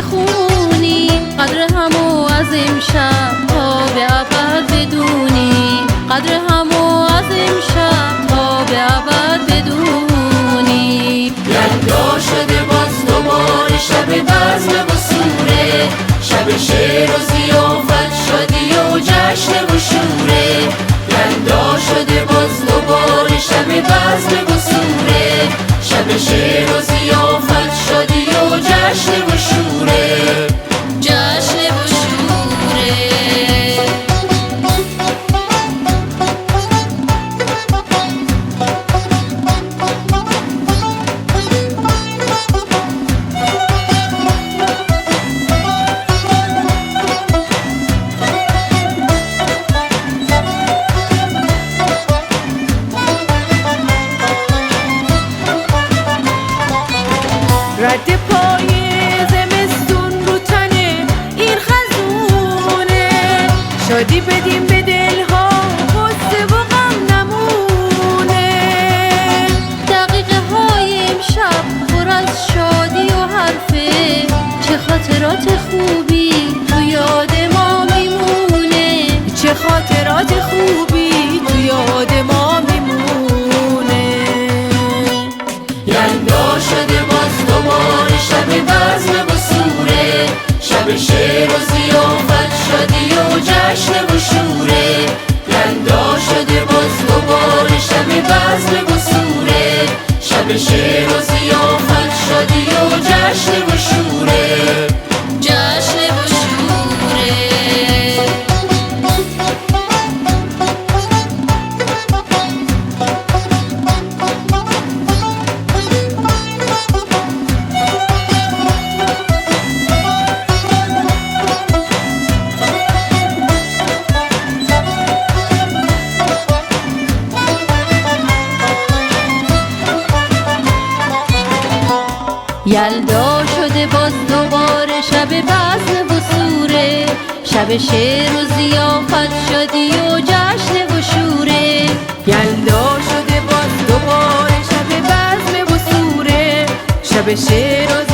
بخونی، قدر همو از امشب تا به ابد بدونی، قدر همو از امشب تا به ابد بدونی. یلدا شده باز دوباره شب بزم و سوره، شب شعر و ضیافت شادی و جشن و شوره. یلدا شده باز دوباره شب بزم و سوره، شب شعر و ضیافت شادی و جشن و شوره. جشن و شوره. رد پای زمستون رو تنه این خزونه، شادی بدیم به دلها غصه و غم نمونه. دقیقه های امشب پر از شادی و حرفه، چه خاطرات خوبی تو یاد ما میمونه، چه خاطرات خوبی تو یاد ما میمونه. یلدا شده باز دوباره شب بزم و سوره، شب شعر و ضیافت شادی و جشن و شوره. یلدا شده باز دوباره شب بزم و سوره، شب شعر و ضیافت شادی و جشن و شوره. جشن و شوره. یلدا شده باز دوباره شب بزم و سوره، شب شعر و ضیافت شادی و جشن و شوره. یلدا شده باز دوباره شب بزم و سوره، شب شعر و